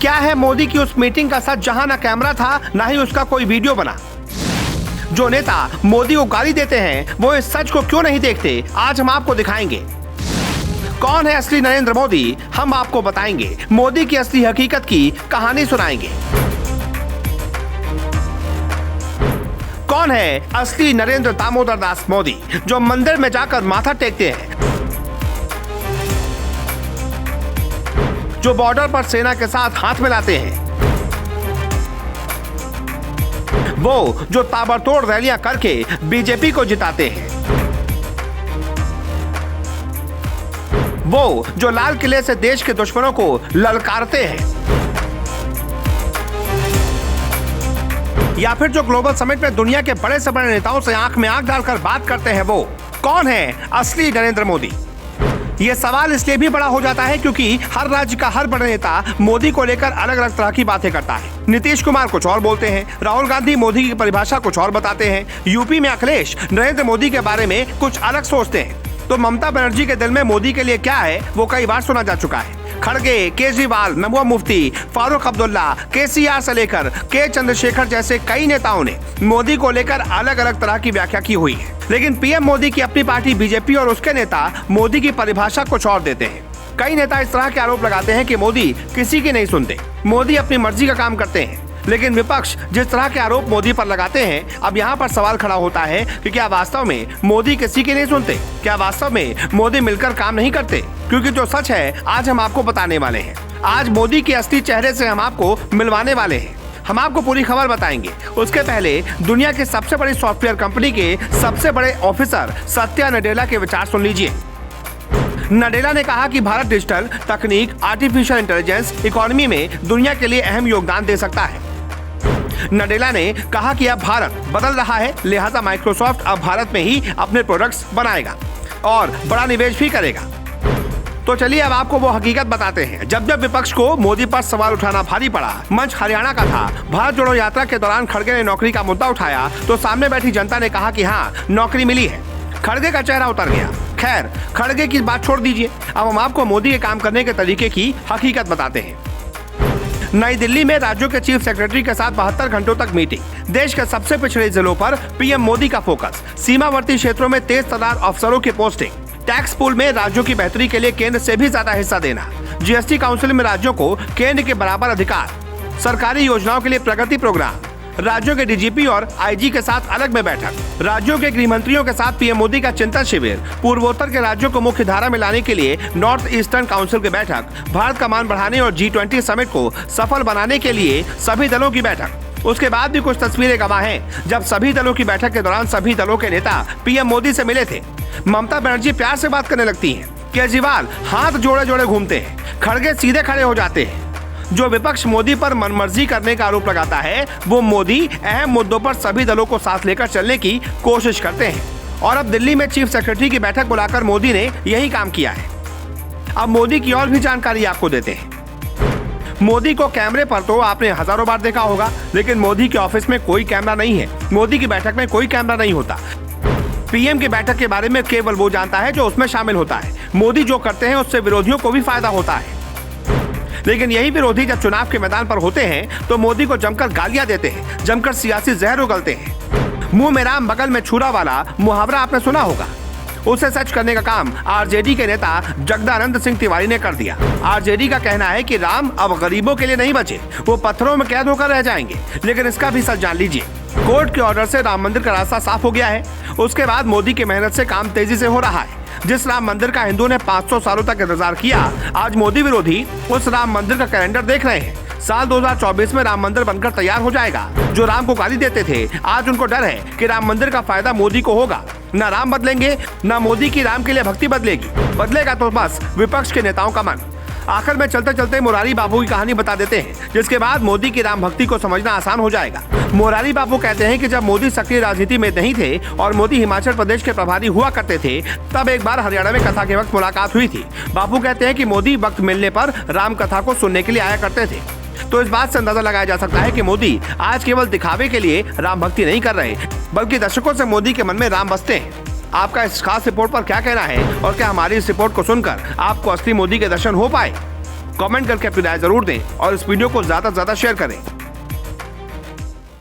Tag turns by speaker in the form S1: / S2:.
S1: क्या है मोदी की उस मीटिंग का सच जहां ना कैमरा था ना ही उसका कोई वीडियो बना? जो नेता मोदी को गाली देते हैं वो इस सच को क्यों नहीं देखते, आज हम आपको दिखाएंगे। कौन है असली नरेंद्र मोदी, हम आपको बताएंगे। मोदी की असली हकीकत की कहानी सुनाएंगे। कौन है असली नरेंद्र दामोदर दास मोदी, जो मंदिर में जाकर माथा टेकते हैं, जो बॉर्डर पर सेना के साथ हाथ मिलाते हैं, वो जो ताबड़तोड़ रैलियां करके बीजेपी को जिताते हैं, वो जो लाल किले से देश के दुश्मनों को ललकारते हैं, या फिर जो ग्लोबल समिट में दुनिया के बड़े से बड़े नेताओं से आंख में आंख डालकर बात करते हैं, वो कौन है असली नरेंद्र मोदी? ये सवाल इसलिए भी बड़ा हो जाता है क्योंकि हर राज्य का हर बड़ा नेता मोदी को लेकर अलग अलग तरह की बातें करता है। नीतीश कुमार कुछ और बोलते हैं, राहुल गांधी मोदी की परिभाषा कुछ और बताते हैं, यूपी में अखिलेश नरेंद्र मोदी के बारे में कुछ अलग सोचते हैं। तो ममता बनर्जी के दिल में मोदी के लिए क्या है वो कई बार सुना जा चुका है। खड़गे, केजरीवाल, महबूबा मुफ्ती, फारूक अब्दुल्ला, केसीआर से लेकर के चंद्रशेखर जैसे कई नेताओं ने मोदी को लेकर अलग अलग तरह की व्याख्या की हुई है। लेकिन पीएम मोदी की अपनी पार्टी बीजेपी और उसके नेता मोदी की परिभाषा कुछ और देते हैं। कई नेता इस तरह के आरोप लगाते हैं कि मोदी किसी की नहीं सुनते, मोदी अपनी मर्जी का काम करते हैं। लेकिन विपक्ष जिस तरह के आरोप मोदी पर लगाते हैं, अब यहाँ पर सवाल खड़ा होता है कि क्या वास्तव में मोदी किसी की नहीं सुनते? क्या वास्तव में मोदी मिलकर काम नहीं करते? क्योंकि जो सच है आज हम आपको बताने वाले हैं। आज मोदी के असली चेहरे से हम आपको मिलवाने वाले हैं। हम आपको पूरी खबर बताएंगे। उसके पहले दुनिया की सबसे बड़ी सॉफ्टवेयर कंपनी के सबसे बड़े ऑफिसर सत्या नडेला के विचार सुन लीजिए। नडेला ने कहा कि भारत डिजिटल तकनीक, आर्टिफिशियल इंटेलिजेंस, इकोनॉमी में दुनिया के लिए अहम योगदान दे सकता है। नडेला ने कहा कि अब भारत बदल रहा है, लिहाजा माइक्रोसॉफ्ट अब भारत में ही अपने प्रोडक्ट्स बनाएगा और बड़ा निवेश भी करेगा। तो चलिए अब आपको वो हकीकत बताते हैं। जब जब विपक्ष को मोदी पर सवाल उठाना भारी पड़ा, मंच हरियाणा का था, भारत जोड़ो यात्रा के दौरान खड़गे ने नौकरी का मुद्दा उठाया तो सामने बैठी जनता ने कहा कि हाँ, नौकरी मिली है। खड़गे का चेहरा उतर गया। खैर, खड़गे की बात छोड़ दीजिए, अब हम आपको मोदी के काम करने के तरीके की हकीकत बताते हैं। नई दिल्ली में राज्यों के चीफ सेक्रेटरी के साथ 72 घंटों तक मीटिंग। देश के सबसे पिछड़े जिलों पर पीएम मोदी का फोकस। सीमावर्ती क्षेत्रों में तेज तर्रार अफसरों की पोस्टिंग। टैक्स पूल में राज्यों की बेहतरी के लिए केंद्र से भी ज्यादा हिस्सा देना। जीएसटी काउंसिल में राज्यों को केंद्र के बराबर अधिकार। सरकारी योजनाओं के लिए प्रगति प्रोग्राम। राज्यों के डीजीपी और आईजी के साथ अलग में बैठक। राज्यों के गृह मंत्रियों के साथ पीएम मोदी का चिंतन शिविर। पूर्वोत्तर के राज्यों को मुख्य धारा में लाने के लिए नॉर्थ ईस्टर्न काउंसिल की बैठक। भारत का मान बढ़ाने और G20 समिट को सफल बनाने के लिए सभी दलों की बैठक। उसके बाद भी कुछ तस्वीरें गवाह हैं जब सभी दलों की बैठक के दौरान सभी दलों के नेता पीएम मोदी से मिले थे। ममता बनर्जी प्यार से बात करने लगती हैं, केजरीवाल हाथ जोड़े जोड़े घूमते हैं, खड़गे सीधे खड़े हो जाते हैं। जो विपक्ष मोदी पर मनमर्जी करने का आरोप लगाता है, वो मोदी अहम मुद्दों पर सभी दलों को साथ लेकर चलने की कोशिश करते हैं। और अब दिल्ली में चीफ सेक्रेटरी की बैठक बुलाकर मोदी ने यही काम किया है। अब मोदी की और भी जानकारी आपको देते हैं। मोदी को कैमरे पर तो आपने हजारों बार देखा होगा, लेकिन मोदी के ऑफिस में कोई कैमरा नहीं है। मोदी की बैठक में कोई कैमरा नहीं होता। पीएम की बैठक के बारे में केवल वो जानता है जो उसमें शामिल होता है। मोदी जो करते हैं उससे विरोधियों को भी फायदा होता है। लेकिन यही विरोधी जब चुनाव के मैदान पर होते हैं तो मोदी को जमकर गालियां देते हैं, जमकर सियासी जहर उगलते हैं। मुंह में राम बगल में छुरा वाला मुहावरा आपने सुना होगा। उसे सच करने का काम आरजेडी के नेता जगदानंद सिंह तिवारी ने कर दिया। आरजेडी का कहना है कि राम अब गरीबों के लिए नहीं बचे, वो पत्थरों में कैद होकर रह जाएंगे। लेकिन इसका भी सच जान लीजिए, कोर्ट के ऑर्डर से राम मंदिर का रास्ता साफ हो गया है। उसके बाद मोदी की मेहनत से काम तेजी से हो रहा है। जिस राम मंदिर का हिंदुओं ने 500 सालों तक इंतजार किया, आज मोदी विरोधी उस राम मंदिर का कैलेंडर देख रहे हैं। साल 2024 में राम मंदिर बनकर तैयार हो जाएगा। जो राम को गाली देते थे, आज उनको डर है कि राम मंदिर का फायदा मोदी को होगा। न राम बदलेंगे, न मोदी की राम के लिए भक्ति बदलेगी। बदलेगा तो बस विपक्ष के नेताओं का मन। आखिर में चलते चलते मुरारी बाबू की कहानी बता देते हैं, जिसके बाद मोदी की राम भक्ति को समझना आसान हो जाएगा। मुरारी बाबू कहते हैं कि जब मोदी सक्रिय राजनीति में नहीं थे और मोदी हिमाचल प्रदेश के प्रभारी हुआ करते थे, तब एक बार हरियाणा में कथा के वक्त मुलाकात हुई थी। बाबू कहते हैं कि मोदी वक्त मिलने पर राम कथा को सुनने के लिए आया करते थे। तो इस बात से अंदाजा लगाया जा सकता है कि मोदी आज केवल दिखावे के लिए राम भक्ति नहीं कर रहे, बल्कि दशकों से मोदी के मन में राम बसते हैं। आपका इस खास रिपोर्ट पर क्या कहना है और क्या हमारी इस रिपोर्ट को सुनकर आपको असली मोदी के दर्शन हो पाए? कमेंट करके अपनी राय जरूर दें और इस वीडियो को ज्यादा से ज्यादा शेयर करें।